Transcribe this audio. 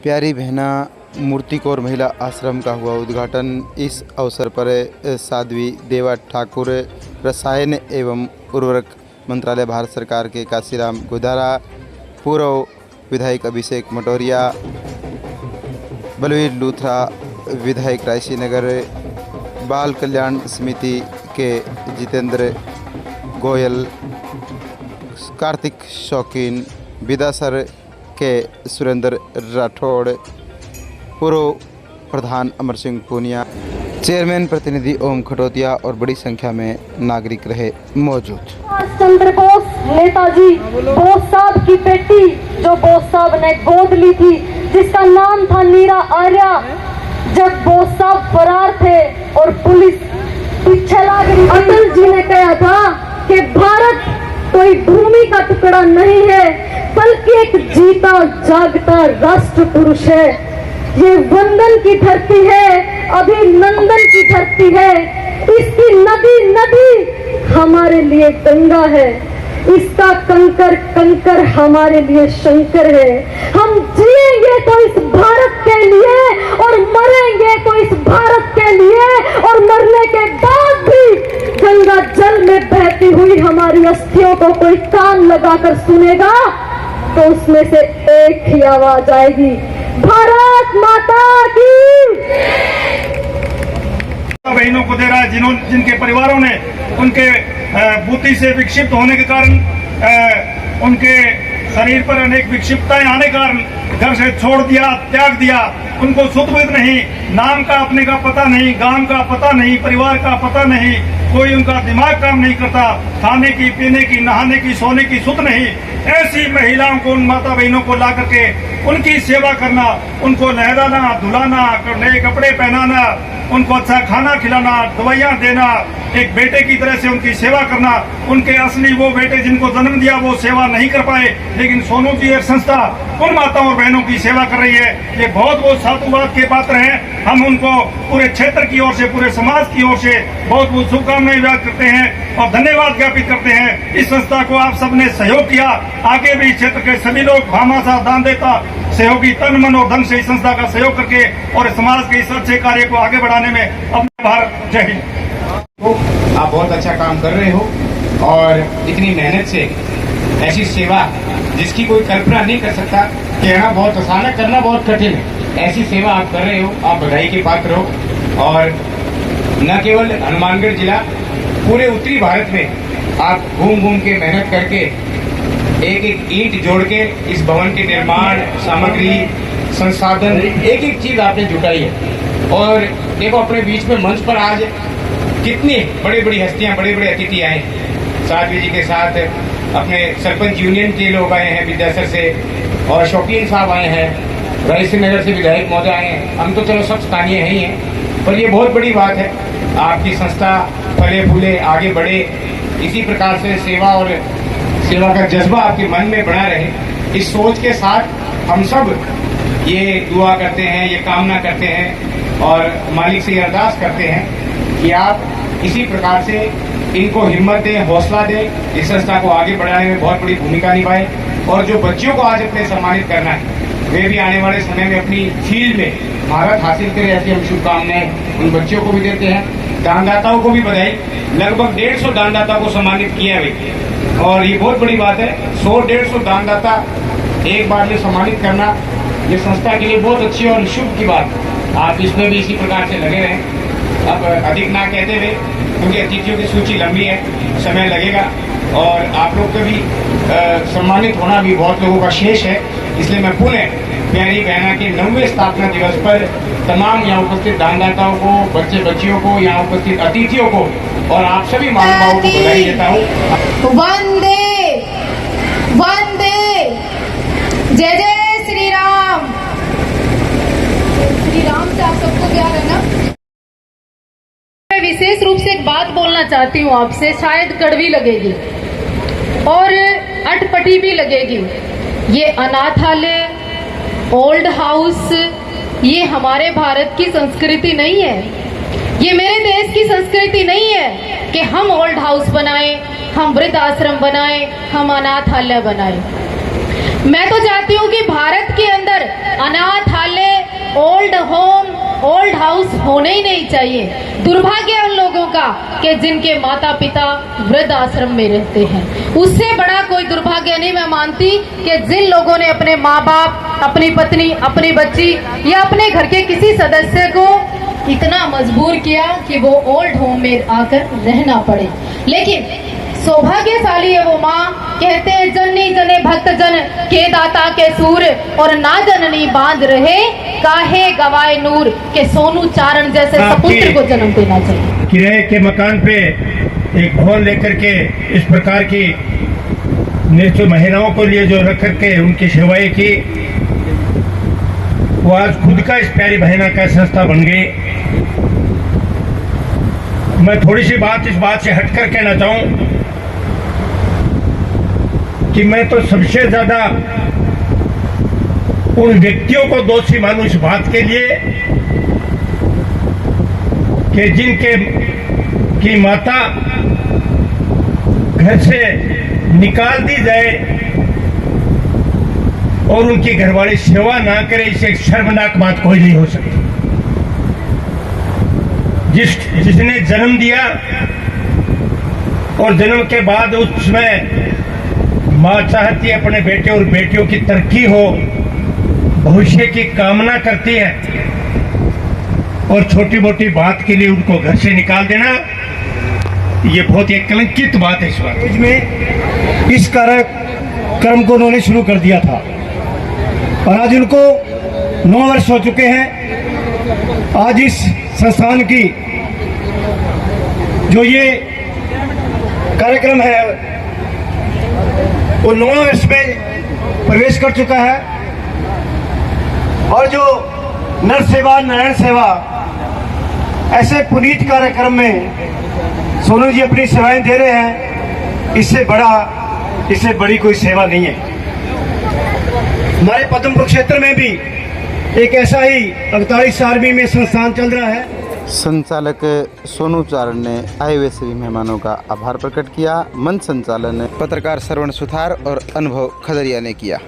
प्यारी बहना मूर्तिकौर महिला आश्रम का हुआ उद्घाटन। इस अवसर पर साध्वी देवा ठाकुर, रसायन एवं उर्वरक मंत्रालय, भारत सरकार के काशीराम गुदारा, पूर्व विधायक अभिषेक मटोरिया, बलवीर लूथरा विधायक रायसी नगर, बाल कल्याण समिति के जितेंद्र गोयल, कार्तिक शौकीन, विदासर के सुरेंद्र राठौड़, पूर्व प्रधान अमर सिंह पूनिया, चेयरमैन प्रतिनिधि ओम खटोतिया और बड़ी संख्या में नागरिक रहे मौजूद। चंद्र बोस नेताजी बोस साहब की बेटी जो बोस साहब ने गोद ली थी, जिसका नाम था नीरा आर्या, जब बोस साहब फरार थे और पुलिस पीछे लग रही, अटल जी ने कहा था कि भारत कोई भूमि का टुकड़ा नहीं है बल्कि एक जीता जागता राष्ट्र पुरुष है। ये वंदन की धरती है, अभिनंदन की धरती है। इसकी नदी नदी हमारे लिए गंगा है, इसका कंकर कंकर हमारे लिए शंकर है। हम जिएंगे तो इस भारत के लिए और मरेंगे तो इस भारत के लिए, और मरने के बाद भी गंगा जल में बहती हुई हमारी अस्थियों को कोई कान लगाकर सुनेगा तो उसमें से एक ही आवाज आएगी, भारत माता की। बहनों को दे रहा है जिनके परिवारों ने उनके बुद्धि से विक्षिप्त होने के कारण उनके शरीर पर अनेक विक्षिप्तताएं आने के कारण घर से छोड़ दिया, त्याग दिया। उनको सुध-बुध नहीं, नाम का अपने का पता नहीं, गांव का पता नहीं, परिवार का पता नहीं, कोई उनका दिमाग काम नहीं करता, खाने की, पीने की, नहाने की, सोने की सुध नहीं। ऐसी महिलाओं को, उन माता बहनों को ला करके उनकी सेवा करना, उनको नहलाना, धुलाना, नए कपड़े पहनाना, उनको अच्छा खाना खिलाना, दवाइयां देना, एक बेटे की तरह से उनकी सेवा करना। उनके असली वो बेटे जिनको जन्म दिया वो सेवा नहीं कर पाए, लेकिन सोनू जी और संस्था उन माताओं और बहनों की सेवा कर रही है। ये बहुत बहुत साधुवाद के पात्र हैं। हम उनको पूरे क्षेत्र की ओर से, पूरे समाज की ओर से बहुत बहुत शुभकामनाएं व्यक्त करते हैं और धन्यवाद ज्ञापित करते हैं। इस संस्था को आप सबने सहयोग किया, आगे भी क्षेत्र के सभी लोग भामाशाह दान देता सहयोगी तन मन और धन से इस संस्था का सहयोग करके और समाज के इस अच्छे कार्य को आगे बढ़ाने में अपने भारत। जय हिंद। आप बहुत अच्छा काम कर रहे हो और इतनी मेहनत से ऐसी सेवा जिसकी कोई कल्पना नहीं कर सकता, कहना बहुत आसान है, करना बहुत कठिन है। ऐसी सेवा आप कर रहे हो, आप बधाई के पात्र हो। और न केवल हनुमानगढ़ जिला, पूरे उत्तरी भारत में आप घूम घूम के मेहनत करके एक एक ईंट जोड़ के इस भवन के निर्माण सामग्री, संसाधन, एक एक चीज आपने जुटाई है। और देखो अपने बीच में मंच पर आज कितनी बड़ी बड़ी हस्तियां, बड़े बड़े अतिथि आए। साध्वी जी के साथ अपने सरपंच यूनियन के लोग आए हैं विद्यासर से, और शौकीन साहब आए हैं, रायसी नगर से विधायक महोदय आए हैं। हम तो चलो सब स्थानीय हैं ही हैं, पर ये बहुत बड़ी बात है आपकी संस्था फले फूले आगे बढ़े, इसी प्रकार से सेवा और सेवा का जज्बा आपके मन में बना रहे। इस सोच के साथ हम सब ये दुआ करते हैं, ये कामना करते हैं और मालिक से ये अरदास करते हैं कि आप इसी प्रकार से इनको हिम्मत दें, हौसला दें, इस संस्था को आगे बढ़ाने में बहुत बड़ी भूमिका निभाएं। और जो बच्चियों को आज अपने सम्मानित करना है, वे भी आने वाले समय में अपनी फील्ड में महारत हासिल करें, ऐसी हम शुभकामनाएं उन बच्चियों को भी देते हैं। दानदाताओं को भी बधाई। लगभग 150 दानदाता को सम्मानित किया है और ये बहुत बड़ी बात है। 100-150 दानदाता एक बार में सम्मानित करना ये संस्था के लिए बहुत अच्छी और शुभ की बात। आप इसमें भी इसी प्रकार से लगे रहें। अब अधिक ना कहते हुए, क्योंकि अतिथियों की सूची लंबी है, समय लगेगा और आप लोग का भी सम्मानित होना भी बहुत लोगों का शेष है, इसलिए मैं पुनः प्यारी बहना के 90वें स्थापना दिवस पर तमाम यहाँ उपस्थित दानदाताओं को, बच्चे बच्चियों को, यहाँ उपस्थित अतिथियों को और आप सभी महानुभावों को बधाई देता हूँ। वंदे वंदे, जय जय श्री राम। श्री राम से आप सबको प्यार है ना। मैं विशेष रूप से एक बात बोलना चाहती हूँ आपसे, शायद कड़वी लगेगी और अटपटी भी लगेगी। ये अनाथालय, ओल्ड हाउस, ये हमारे भारत की संस्कृति नहीं है, ये मेरे देश की संस्कृति नहीं है कि हम ओल्ड हाउस बनाएं, हम वृद्ध आश्रम बनाएं, हम अनाथालय बनाएं। मैं तो चाहती हूँ कि भारत के अंदर अनाथालय अनाउंस होने ही नहीं चाहिए। दुर्भाग्य उन लोगों का कि जिनके माता पिता वृद्ध आश्रम में रहते हैं। उससे बड़ा कोई दुर्भाग्य नहीं मैं मानती कि जिन लोगों ने अपने माँ बाप, अपनी पत्नी, अपनी बच्ची या अपने घर के किसी सदस्य को इतना मजबूर किया कि वो ओल्ड होम में आकर रहना पड़े। लेकिन सौभाग्यशाली है वो माँ, कहते हैं जननी जने भक्त जन के दाता के सूर, और ना जननी बांध रहे काहे गवाए नूर, के सोनू चारण जैसे सपुत्र को जन्म देना चाहिए। किराए के मकान पे एक भवन लेकर के इस प्रकार की निर्चो महिलाओं को लिए जो रख करके उनकी सेवाएं की, वो आज खुद का इस प्यारी बहना का संस्था बन गई। मैं थोड़ी सी बात इस बात से हटकर कहना चाहूं कि मैं तो सबसे ज्यादा उन व्यक्तियों को दोषी मानूं इस बात के लिए कि जिनके की माता घर से निकाल दी जाए और उनकी घरवाली सेवा ना करे, इसे शर्मनाक बात कोई नहीं हो सकती। जिसने जन्म दिया और जन्म के बाद उसमें माँ चाहती है अपने बेटे और बेटियों की तरक्की हो, भविष्य की कामना करती है, और छोटी मोटी बात के लिए उनको घर से निकाल देना, ये बहुत ही कलंकित बात है। इस बात में इस कार्यक्रम को उन्होंने शुरू कर दिया था और आज उनको 9 वर्ष हो चुके हैं। आज इस संस्थान की जो ये कार्यक्रम है वो 9 वर्ष में प्रवेश कर चुका है, और जो नर सेवा नारायण सेवा ऐसे पुनीत कार्यक्रम में सोनू जी अपनी सेवाएं दे रहे हैं, इससे बड़ी कोई सेवा नहीं है। हमारे पद्मपुर क्षेत्र में भी एक ऐसा ही 48 आर्मी में संस्थान चल रहा है। संचालक सोनू चारण ने आए हुए सभी मेहमानों का आभार प्रकट किया। मंच संचालन पत्रकार श्रवण सुथार और अनुभव खदरिया ने किया।